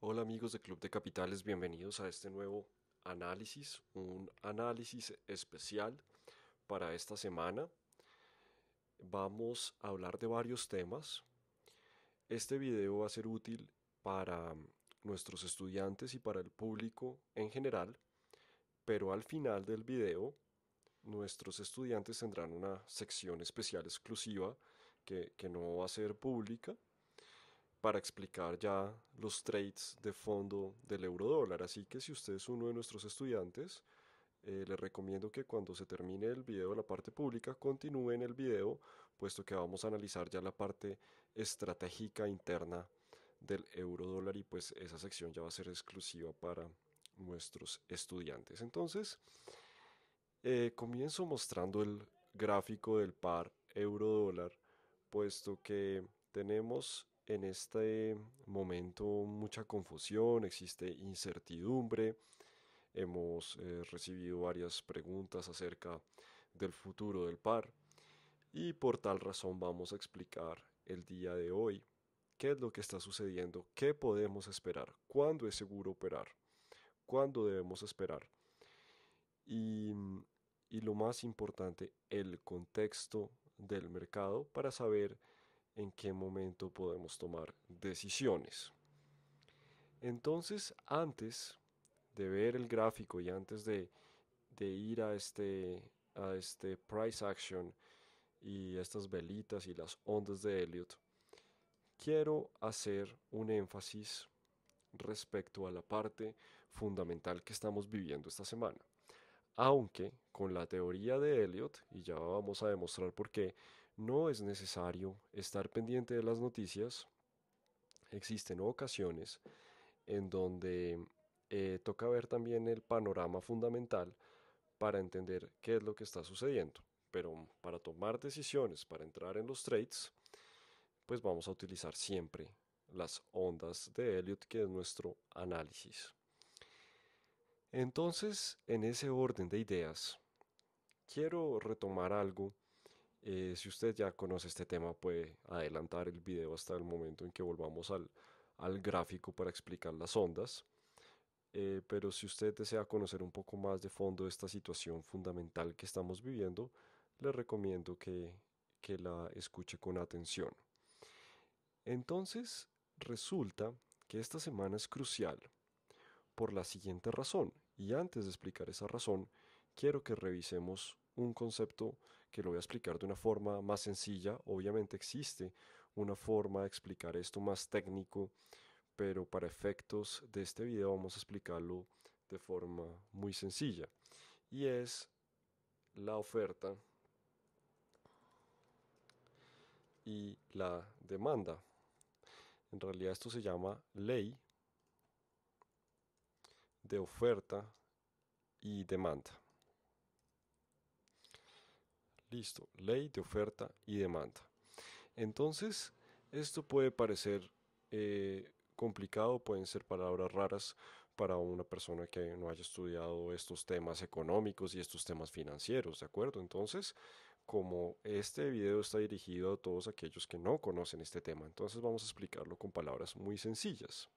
Hola amigos de Club de Capitales, bienvenidos a este nuevo análisis, un análisis especial para esta semana. Vamos a hablar de varios temas. Este video va a ser útil para nuestros estudiantes y para el público en general, pero al final del video nuestros estudiantes tendrán una sección especial exclusiva que no va a ser pública para explicar ya los trades de fondo del euro dólar. Así que si usted es uno de nuestros estudiantes, le recomiendo que cuando se termine el video de la parte pública, continúe en el video, puesto que vamos a analizar ya la parte estratégica interna del euro dólar y pues esa sección ya va a ser exclusiva para nuestros estudiantes. Entonces, comienzo mostrando el gráfico del par euro dólar, puesto que tenemos en este momento mucha confusión, existe incertidumbre, hemos recibido varias preguntas acerca del futuro del par y por tal razón vamos a explicar el día de hoy qué es lo que está sucediendo, qué podemos esperar, cuándo es seguro operar, cuándo debemos esperar y, y lo más importante, el contexto del mercado para saber en qué momento podemos tomar decisiones. Entonces, antes de ver el gráfico y antes de ir a este price action y estas velitas y las ondas de Elliot, quiero hacer un énfasis respecto a la parte fundamental que estamos viviendo esta semana. Aunque con la teoría de Elliot, y ya vamos a demostrar por qué, no es necesario estar pendiente de las noticias, existen ocasiones en donde toca ver también el panorama fundamental para entender qué es lo que está sucediendo. Pero para tomar decisiones, para entrar en los trades, pues vamos a utilizar siempre las ondas de Elliot, que es nuestro análisis. Entonces, en ese orden de ideas, quiero retomar algo. Si usted ya conoce este tema, puede adelantar el video hasta el momento en que volvamos al gráfico para explicar las ondas. Pero si usted desea conocer un poco más de fondo de esta situación fundamental que estamos viviendo, le recomiendo que la escuche con atención. Entonces, resulta que esta semana es crucial por la siguiente razón. Y antes de explicar esa razón, quiero que revisemos un concepto que lo voy a explicar de una forma más sencilla. Obviamente existe una forma de explicar esto más técnico, pero para efectos de este video vamos a explicarlo de forma muy sencilla. Y es la oferta y la demanda. En realidad esto se llama ley de oferta y demanda. Listo, ley de oferta y demanda. Entonces, esto puede parecer complicado, pueden ser palabras raras para una persona que no haya estudiado estos temas económicos y estos temas financieros, ¿de acuerdo? Entonces, como este video está dirigido a todos aquellos que no conocen este tema, entonces vamos a explicarlo con palabras muy sencillas.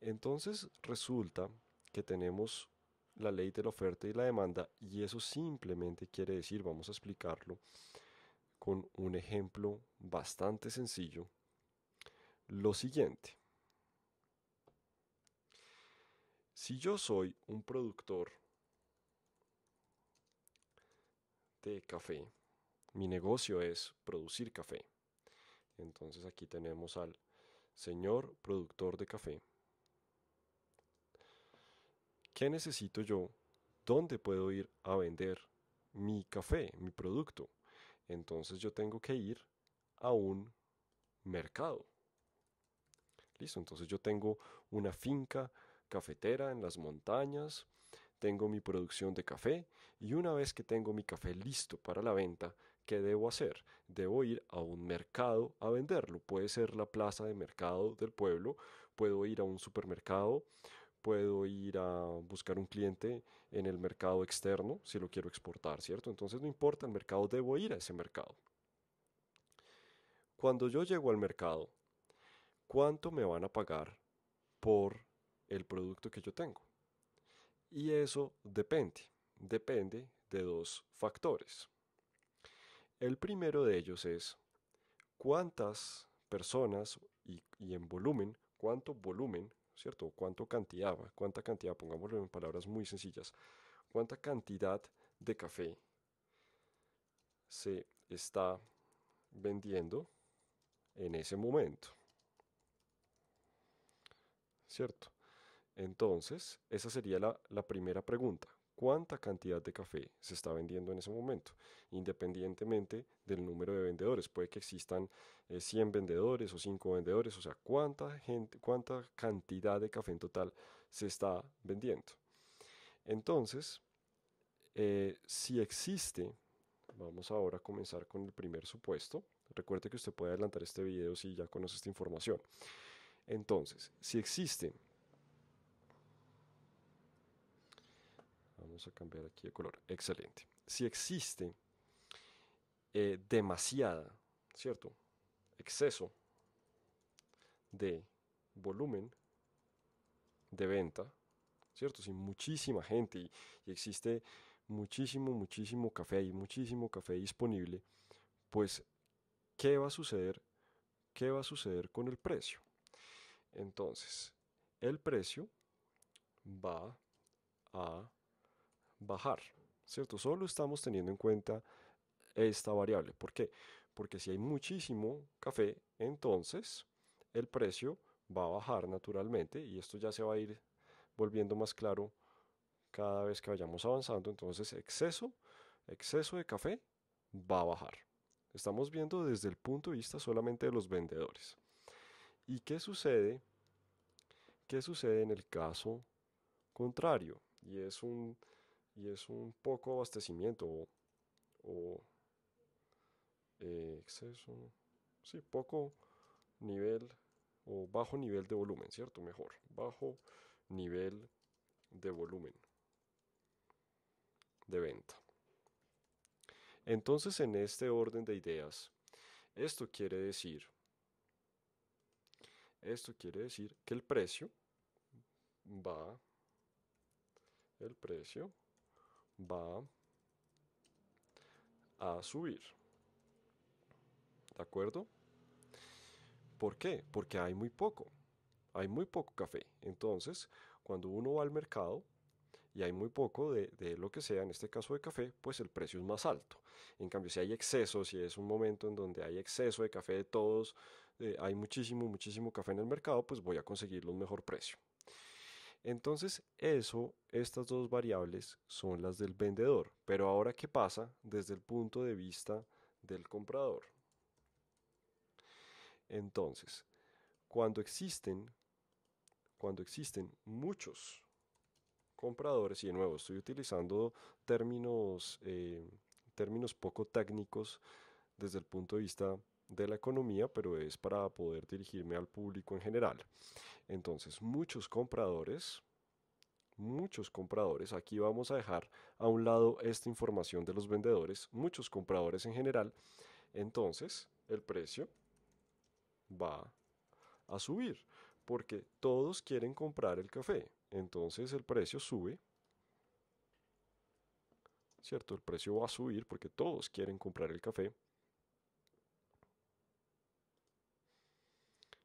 Entonces, resulta que tenemos la ley de la oferta y la demanda y eso simplemente quiere decir, vamos a explicarlo con un ejemplo bastante sencillo, lo siguiente. Si yo soy un productor de café, mi negocio es producir café. Entonces aquí tenemos al señor productor de café. ¿Qué necesito yo? ¿Dónde puedo ir a vender mi café, mi producto? Entonces yo tengo que ir a un mercado. Listo, entonces yo tengo una finca cafetera en las montañas, tengo mi producción de café y una vez que tengo mi café listo para la venta, ¿qué debo hacer? Debo ir a un mercado a venderlo. Puede ser la plaza de mercado del pueblo, puedo ir a un supermercado, puedo ir a buscar un cliente en el mercado externo si lo quiero exportar, ¿cierto? Entonces no importa el mercado, debo ir a ese mercado. Cuando yo llego al mercado, ¿cuánto me van a pagar por el producto que yo tengo. Y eso depende de dos factores. El primero de ellos es cuántas personas y en volumen, cuánto volumen, ¿cierto? Cuánta cantidad, pongámoslo en palabras muy sencillas, cuánta cantidad de café se está vendiendo en ese momento, ¿cierto? Entonces, esa sería la primera pregunta. ¿Cuánta cantidad de café se está vendiendo en ese momento? Independientemente del número de vendedores. Puede que existan 100 vendedores o 5 vendedores. O sea, cuánta cantidad de café en total se está vendiendo. Entonces, si existe, vamos ahora a comenzar con el primer supuesto. Recuerde que usted puede adelantar este video si ya conoce esta información. Entonces, si existe, vamos a cambiar aquí de color, excelente. Si existe demasiada, ¿cierto? Exceso de volumen de venta, ¿cierto? Si muchísima gente y existe muchísimo café y muchísimo café disponible, pues, ¿qué va a suceder? ¿Qué va a suceder con el precio? Entonces, el precio va a bajar, ¿cierto? Solo estamos teniendo en cuenta esta variable. ¿Por qué? Porque si hay muchísimo café, entonces el precio va a bajar naturalmente y esto ya se va a ir volviendo más claro cada vez que vayamos avanzando. Entonces, exceso de café va a bajar. Estamos viendo desde el punto de vista solamente de los vendedores. ¿Y qué sucede? ¿Qué sucede en el caso contrario? Y es un poco abastecimiento o exceso, sí, poco nivel o bajo nivel de volumen, ¿cierto? Mejor, bajo nivel de volumen de venta. Entonces, en este orden de ideas, esto quiere decir, esto quiere decir que va, el precio va a subir, ¿de acuerdo? ¿Por qué? Porque hay muy poco café. Entonces, cuando uno va al mercado, y hay muy poco de lo que sea, en este caso de café, pues el precio es más alto. En cambio, si hay exceso, si es un momento en donde hay exceso de café de todos, hay muchísimo café en el mercado, pues voy a conseguirlo a un mejor precio. Entonces, estas dos variables son las del vendedor. Pero ahora, ¿qué pasa desde el punto de vista del comprador? Entonces, cuando existen, cuando existen muchos compradores, y de nuevo estoy utilizando términos, términos poco técnicos desde el punto de vista de la economía, pero es para poder dirigirme al público en general. Entonces, muchos compradores, aquí vamos a dejar a un lado esta información de los vendedores, muchos compradores en general, entonces el precio va a subir, porque todos quieren comprar el café, entonces el precio sube. ¿Cierto? El precio va a subir porque todos quieren comprar el café.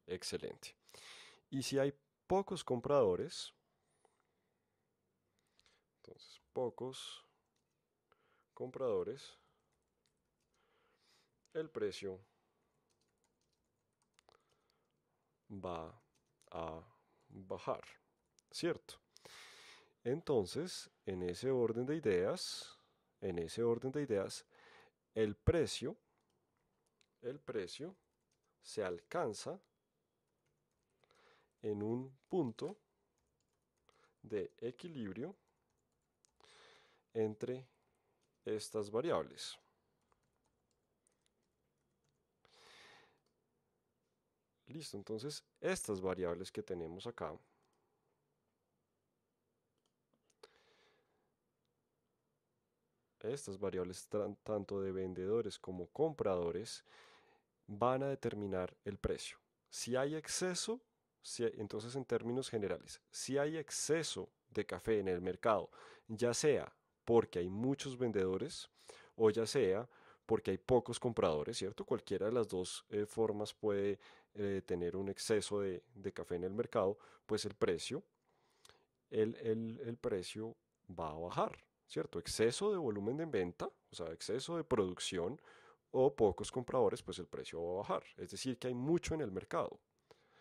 Excelente. Y si hay pocos compradores, entonces pocos compradores, el precio va a bajar, ¿cierto? Entonces, en ese orden de ideas, el precio, el precio se alcanza en un punto de equilibrio entre estas variables. Listo, entonces estas variables que tenemos acá, estas variables tanto de vendedores como compradores, van a determinar el precio. Si hay exceso, entonces en términos generales, si hay exceso de café en el mercado, ya sea porque hay muchos vendedores o ya sea porque hay pocos compradores, ¿cierto? Cualquiera de las dos formas puede tener un exceso de café en el mercado, pues el precio va a bajar, ¿cierto? Exceso de volumen de venta, o sea, exceso de producción o pocos compradores, pues el precio va a bajar. Es decir, que hay mucho en el mercado.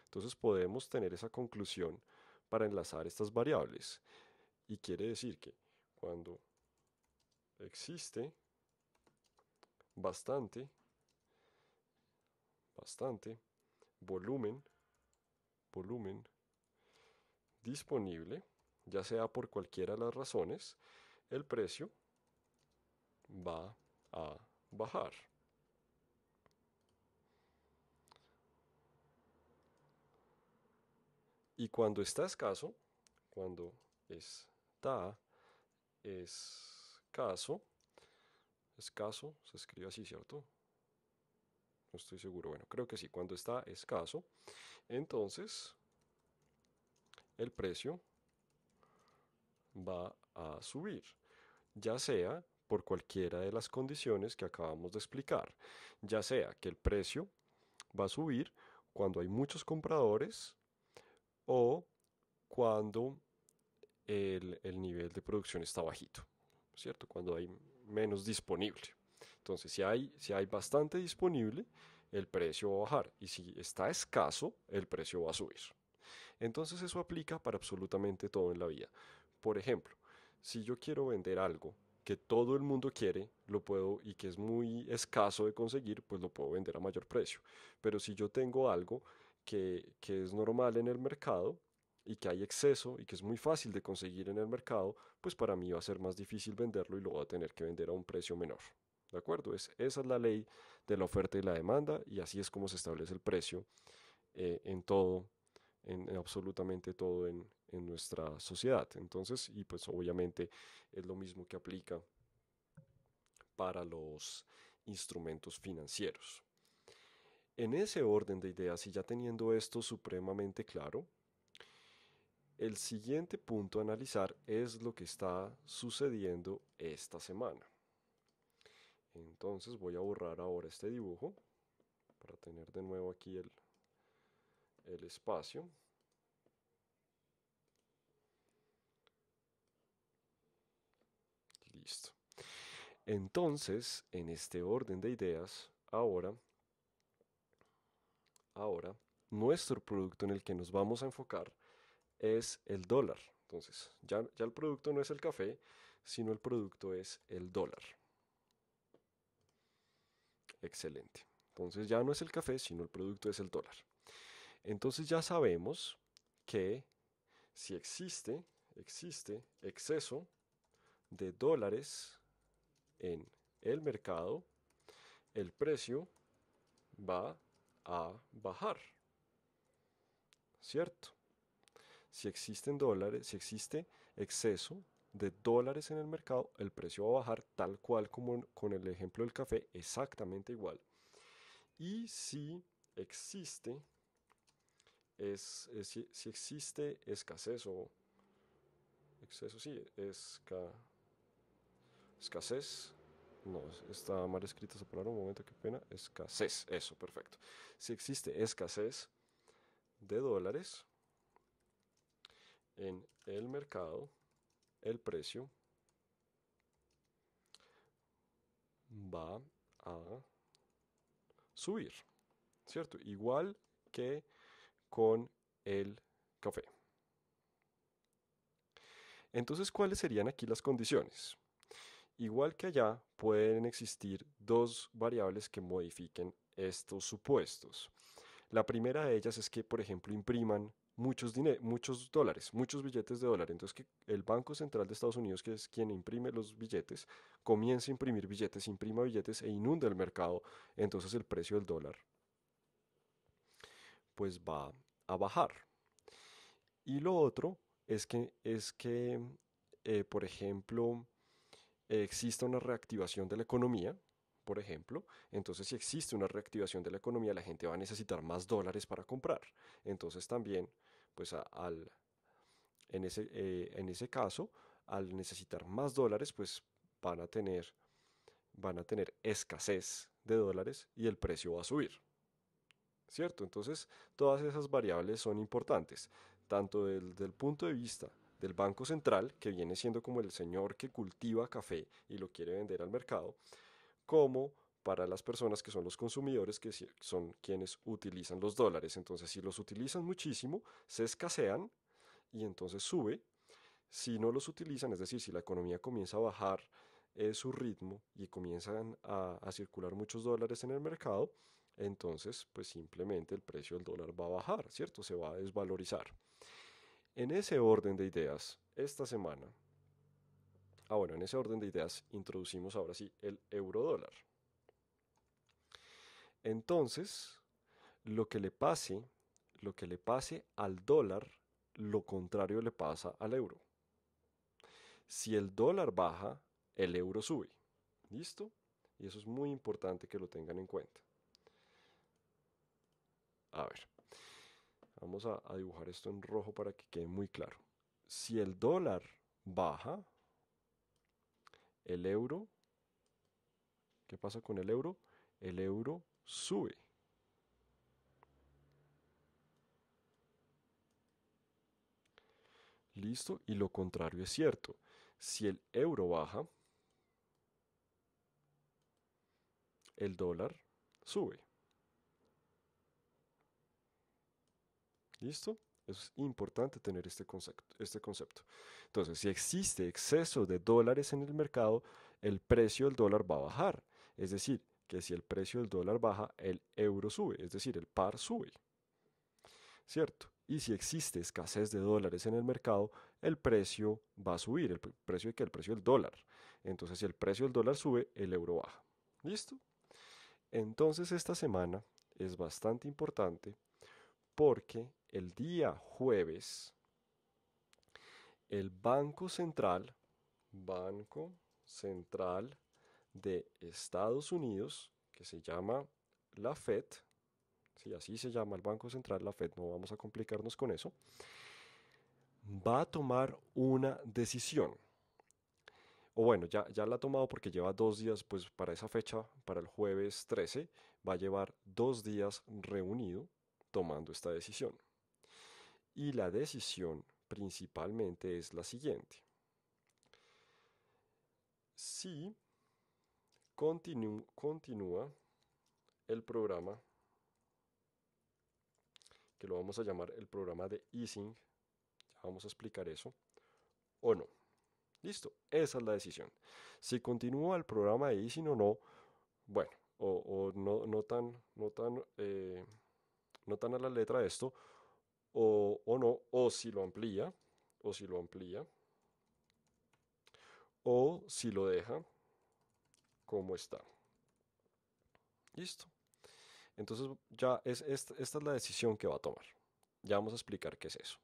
Entonces podemos tener esa conclusión para enlazar estas variables. Y quiere decir que cuando existe bastante, bastante volumen, volumen disponible, ya sea por cualquiera de las razones, el precio va a bajar. Y cuando está escaso, cuando está escaso, escaso se escribe así, ¿cierto? No estoy seguro. Bueno, creo que sí. Cuando está escaso, entonces el precio va a subir, ya sea por cualquiera de las condiciones que acabamos de explicar, ya sea que el precio va a subir cuando hay muchos compradores o cuando el nivel de producción está bajito, ¿cierto? Cuando hay menos disponible. Entonces, si hay bastante disponible, el precio va a bajar. Y si está escaso, el precio va a subir. Entonces, eso aplica para absolutamente todo en la vida. Por ejemplo, si yo quiero vender algo que todo el mundo quiere, lo puedo y que es muy escaso de conseguir, pues lo puedo vender a mayor precio. Pero si yo tengo algo que es normal en el mercado y que hay exceso y que es muy fácil de conseguir en el mercado, pues para mí va a ser más difícil venderlo y lo voy a tener que vender a un precio menor. ¿De acuerdo? Esa es la ley de la oferta y la demanda y así es como se establece el precio en todo, en absolutamente todo en nuestra sociedad. Entonces, y pues obviamente es lo mismo que aplica para los instrumentos financieros. En ese orden de ideas y ya teniendo esto supremamente claro, el siguiente punto a analizar es lo que está sucediendo esta semana. Entonces voy a borrar ahora este dibujo para tener de nuevo aquí el espacio. Listo. Entonces, en este orden de ideas, ahora, nuestro producto en el que nos vamos a enfocar es el dólar. Entonces, ya el producto no es el café, sino el producto es el dólar. Excelente. Entonces ya no es el café, sino el producto es el dólar. Entonces ya sabemos que si existe exceso de dólares en el mercado, el precio va a bajar, ¿cierto? Si existen dólares, si existe exceso de dólares en el mercado, el precio va a bajar tal cual como con el ejemplo del café, exactamente igual. Y si existe, si existe escasez o exceso, sí, escasez, no, está mal escrita esa palabra, un momento, qué pena, escasez, eso, perfecto. Si existe escasez de dólares en el mercado, el precio va a subir, ¿cierto? Igual que con el café. Entonces, ¿cuáles serían aquí las condiciones? Igual que allá, pueden existir dos variables que modifiquen estos supuestos. La primera de ellas es que, por ejemplo, impriman muchos dólares, muchos billetes de dólar. Entonces, que el Banco Central de Estados Unidos, que es quien imprime los billetes, comience a imprimir billetes, imprima billetes e inunda el mercado. Entonces, el precio del dólar, pues va a bajar. Y lo otro por ejemplo, exista una reactivación de la economía, por ejemplo, entonces si existe una reactivación de la economía, la gente va a necesitar más dólares para comprar. Entonces también, pues en ese caso, al necesitar más dólares, pues van a tener, van a tener escasez de dólares y el precio va a subir, ¿cierto? Entonces, todas esas variables son importantes, tanto desde el punto de vista del Banco Central, que viene siendo como el señor que cultiva café y lo quiere vender al mercado, como para las personas que son los consumidores, que son quienes utilizan los dólares. Entonces, si los utilizan muchísimo, se escasean y entonces sube. Si no los utilizan, es decir, si la economía comienza a bajar su ritmo y comienzan a circular muchos dólares en el mercado, entonces pues simplemente el precio del dólar va a bajar, ¿cierto? Se va a desvalorizar. En ese orden de ideas, esta semana, bueno, en ese orden de ideas introducimos ahora sí el euro dólar. Entonces, lo que le pase, lo que le pase al dólar, lo contrario le pasa al euro. Si el dólar baja, el euro sube. ¿Listo? Y eso es muy importante que lo tengan en cuenta. A ver, vamos a dibujar esto en rojo para que quede muy claro. Si el dólar baja, el euro, ¿qué pasa con el euro? El euro sube. ¿Listo? Y lo contrario es cierto. Si el euro baja, el dólar sube. ¿Listo? Es importante tener este concepto. Entonces, si existe exceso de dólares en el mercado, el precio del dólar va a bajar. Es decir, que si el precio del dólar baja, el euro sube, es decir, el par sube. ¿Cierto? Y si existe escasez de dólares en el mercado, el precio va a subir. ¿El precio de qué? El precio del dólar. Entonces, si el precio del dólar sube, el euro baja. ¿Listo? Entonces, esta semana es bastante importante porque el día jueves el Banco Central de Estados Unidos, que se llama la Fed, sí, así se llama el Banco Central, la Fed, no vamos a complicarnos con eso, va a tomar una decisión. O bueno, ya la ha tomado porque lleva 2 días, pues para esa fecha, para el jueves 13, va a llevar 2 días reunido tomando esta decisión. Y la decisión principalmente es la siguiente. Si continúa el programa, que lo vamos a llamar el programa de easing, ya vamos a explicar eso, o no. Listo, esa es la decisión. Si continúa el programa de easing o no, bueno, o no, no tan a la letra de esto, o no, o si lo amplía, o si lo deja como está. Listo. Entonces ya esta es la decisión que va a tomar. Ya vamos a explicar qué es eso.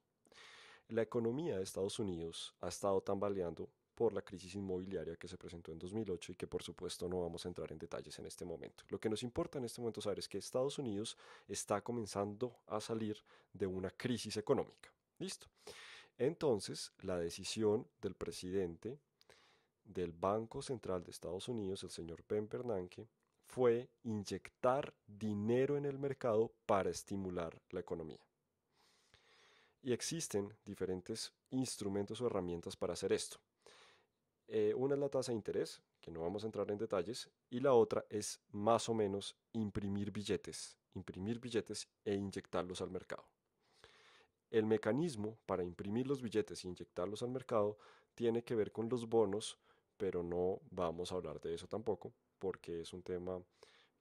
La economía de Estados Unidos ha estado tambaleando por la crisis inmobiliaria que se presentó en 2008 y que por supuesto no vamos a entrar en detalles en este momento. Lo que nos importa en este momento saber es que Estados Unidos está comenzando a salir de una crisis económica. ¿Listo? Entonces, la decisión del presidente del Banco Central de Estados Unidos, el señor Ben Bernanke, fue inyectar dinero en el mercado para estimular la economía. Y existen diferentes instrumentos o herramientas para hacer esto. Una es la tasa de interés, que no vamos a entrar en detalles, y la otra es más o menos imprimir billetes e inyectarlos al mercado. El mecanismo para imprimir los billetes e inyectarlos al mercado tiene que ver con los bonos, pero no vamos a hablar de eso tampoco, porque es un tema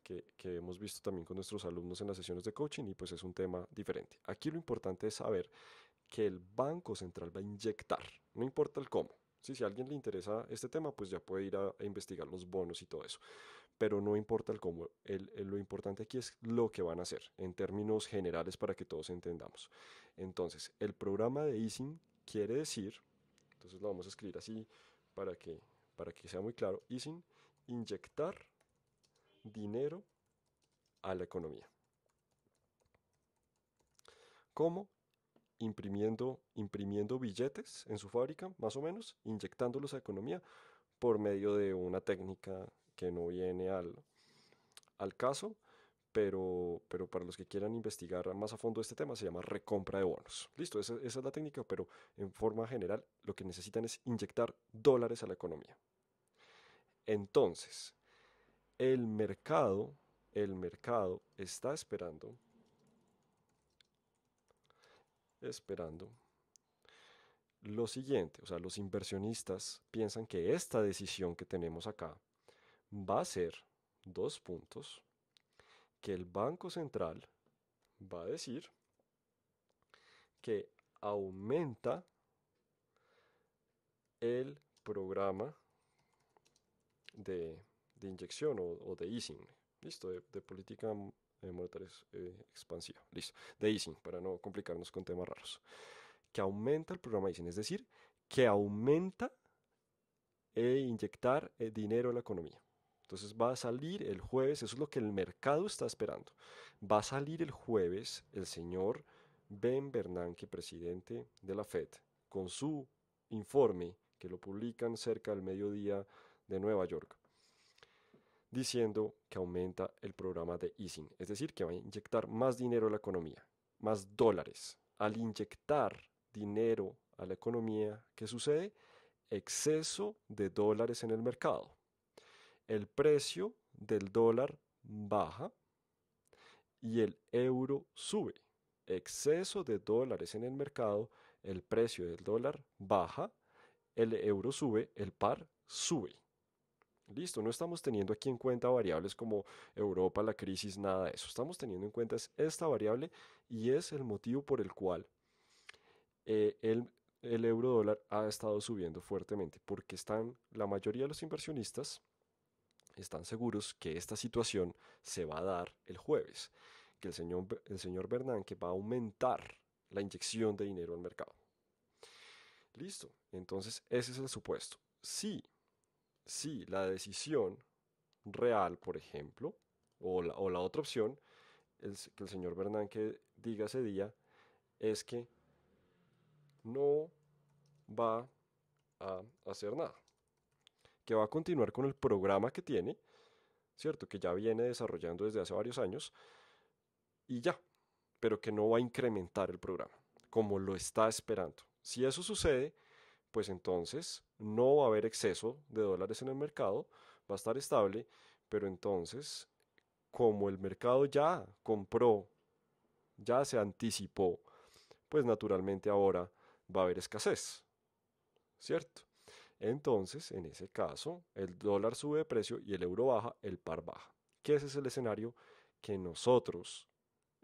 que hemos visto también con nuestros alumnos en las sesiones de coaching y pues es un tema diferente. Aquí lo importante es saber que el Banco Central va a inyectar, no importa el cómo. Si a alguien le interesa este tema, pues ya puede ir a investigar los bonos y todo eso. Pero no importa el cómo, lo importante aquí es lo que van a hacer en términos generales para que todos entendamos. Entonces, el programa de easing quiere decir, entonces lo vamos a escribir así para que, para que sea muy claro, easing, inyectar dinero a la economía. ¿Cómo? Imprimiendo billetes en su fábrica, más o menos, inyectándolos a la economía por medio de una técnica que no viene al caso, pero para los que quieran investigar más a fondo este tema se llama recompra de bonos. Listo, esa es la técnica, pero en forma general lo que necesitan es inyectar dólares a la economía. Entonces, el mercado, el mercado está esperando lo siguiente, o sea, los inversionistas piensan que esta decisión que tenemos acá va a ser, dos puntos, que el Banco Central va a decir que aumenta el programa de, de inyección o de easing, listo, de política monetaria expansiva, listo, de easing, para no complicarnos con temas raros, que aumenta el programa de easing, es decir, que aumenta inyectar dinero a la economía. Entonces va a salir el jueves, eso es lo que el mercado está esperando. Va a salir el jueves el señor Ben Bernanke, presidente de la Fed, con su informe que lo publican cerca del mediodía de Nueva York, diciendo que aumenta el programa de easing, es decir, que va a inyectar más dinero a la economía, más dólares. Al inyectar dinero a la economía, ¿qué sucede? Exceso de dólares en el mercado. El precio del dólar baja y el euro sube. Exceso de dólares en el mercado, el precio del dólar baja, el euro sube, el par sube. Listo, no estamos teniendo aquí en cuenta variables como Europa, la crisis, nada de eso. Estamos teniendo en cuenta esta variable y es el motivo por el cual eh, el, el euro dólar ha estado subiendo fuertemente, porque la mayoría de los inversionistas están seguros que esta situación se va a dar el jueves, que el señor Bernanke va a aumentar la inyección de dinero al mercado. Listo, entonces ese es el supuesto. Si la decisión real, por ejemplo, o la otra opción, que el señor Bernanke diga ese día, es que no va a hacer nada, que va a continuar con el programa que tiene, ¿cierto? Que ya viene desarrollando desde hace varios años y ya, pero que no va a incrementar el programa, como lo está esperando. Si eso sucede, pues entonces no va a haber exceso de dólares en el mercado, va a estar estable, pero entonces, como el mercado ya compró, ya se anticipó, pues naturalmente ahora va a haber escasez, ¿cierto? Entonces, en ese caso, el dólar sube de precio y el euro baja, el par baja. Que ese es el escenario que nosotros,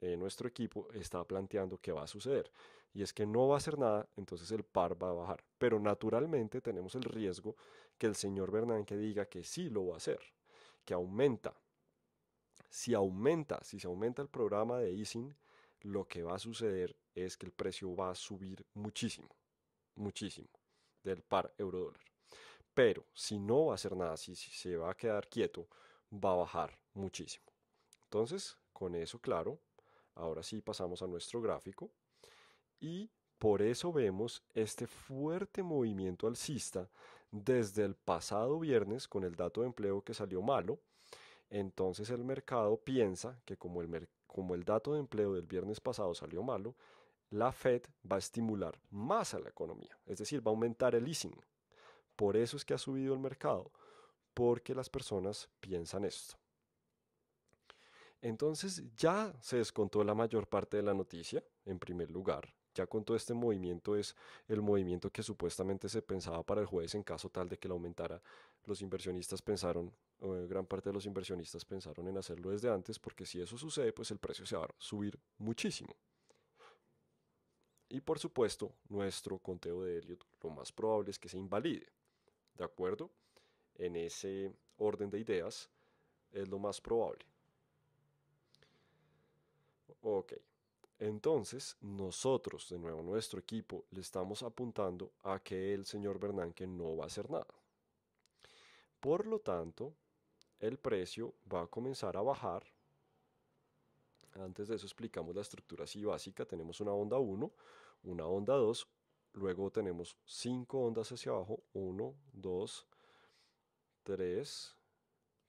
nuestro equipo, está planteando que va a suceder. Y es que no va a hacer nada, entonces el par va a bajar. Pero naturalmente tenemos el riesgo que el señor Bernanke diga que sí lo va a hacer, que aumenta. Si se aumenta el programa de easing, lo que va a suceder es que el precio va a subir muchísimo, muchísimo, del par euro dólar. Pero si no va a hacer nada, si se va a quedar quieto, va a bajar muchísimo. Entonces, con eso claro, ahora sí pasamos a nuestro gráfico y por eso vemos este fuerte movimiento alcista desde el pasado viernes con el dato de empleo que salió malo. Entonces el mercado piensa que como el dato de empleo del viernes pasado salió malo, la Fed va a estimular más a la economía, es decir, va a aumentar el easing. Por eso es que ha subido el mercado, porque las personas piensan esto. Entonces ya se descontó la mayor parte de la noticia, en primer lugar. Ya con todo este movimiento es el movimiento que supuestamente se pensaba para el jueves en caso tal de que lo aumentara. Los inversionistas pensaron, gran parte de los inversionistas pensaron en hacerlo desde antes, porque si eso sucede, pues el precio se va a subir muchísimo. Y por supuesto, nuestro conteo de Elliot lo más probable es que se invalide. ¿De acuerdo? En ese orden de ideas es lo más probable. Ok, entonces nosotros, de nuevo, nuestro equipo, le estamos apuntando a que el señor Bernanke no va a hacer nada. Por lo tanto, el precio va a comenzar a bajar. Antes de eso explicamos la estructura así básica. Tenemos una onda 1, una onda 2, luego tenemos 5 ondas hacia abajo, 1, 2, 3,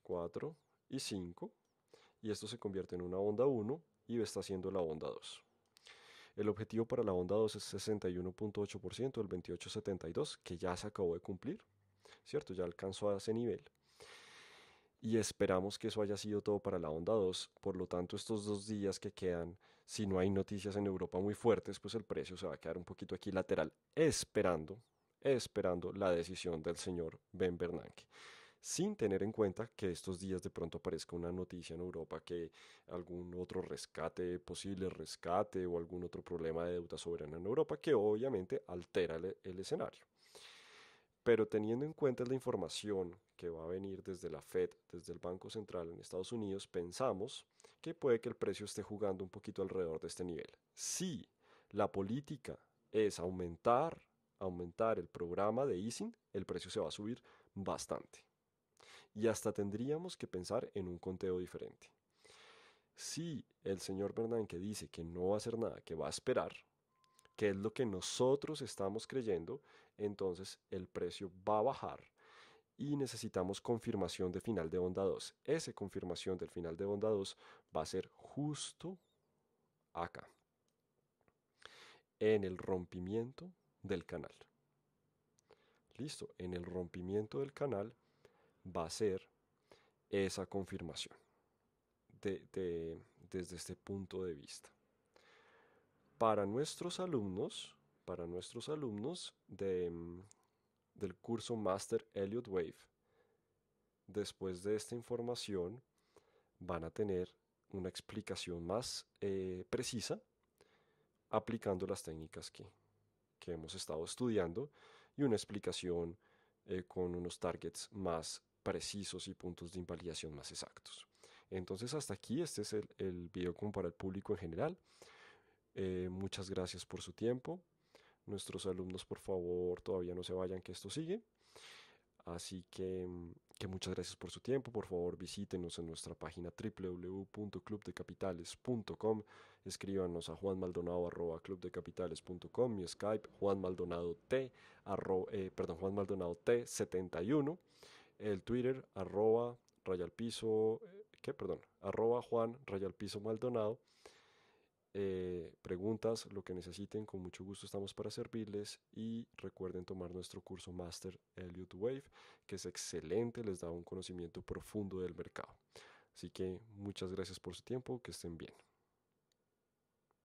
4 y 5. Y esto se convierte en una onda 1 y está haciendo la onda 2. El objetivo para la onda 2 es 61.8% del 28.72, que ya se acabó de cumplir, ¿cierto? Ya alcanzó a ese nivel. Y esperamos que eso haya sido todo para la onda 2. Por lo tanto, estos 2 días que quedan, si no hay noticias en Europa muy fuertes, pues el precio se va a quedar un poquito aquí lateral, esperando la decisión del señor Ben Bernanke, sin tener en cuenta que estos días de pronto aparezca una noticia en Europa que algún otro rescate, posible rescate o algún otro problema de deuda soberana en Europa que obviamente altera el escenario. Pero teniendo en cuenta la información que va a venir desde la Fed, desde el Banco Central en Estados Unidos, pensamos que puede que el precio esté jugando un poquito alrededor de este nivel. Si la política es aumentar el programa de easing, el precio se va a subir bastante. Y hasta tendríamos que pensar en un conteo diferente. Si el señor Bernanke dice que no va a hacer nada, que va a esperar, que es lo que nosotros estamos creyendo, entonces el precio va a bajar y necesitamos confirmación de final de onda 2. Esa confirmación del final de onda 2 va a ser justo acá, en el rompimiento del canal. Listo, en el rompimiento del canal va a ser esa confirmación desde este punto de vista. Para nuestros alumnos, del curso Master Elliott Wave, después de esta información van a tener una explicación más precisa aplicando las técnicas que hemos estado estudiando y una explicación con unos targets más precisos y puntos de invalidación más exactos. Entonces hasta aquí este es el video como para el público en general. Muchas gracias por su tiempo. Nuestros alumnos, por favor, todavía no se vayan, que esto sigue. Así que muchas gracias por su tiempo. Por favor, visítenos en nuestra página www.clubdecapitales.com. Escríbanos a juanmaldonado@clubdecapitales.com. Mi Skype, juanmaldonado T71. El Twitter, @Juan_Maldonado. Preguntas, lo que necesiten, con mucho gusto estamos para servirles y recuerden tomar nuestro curso Master Elliott Wave, que es excelente, les da un conocimiento profundo del mercado. Así que muchas gracias por su tiempo, que estén bien.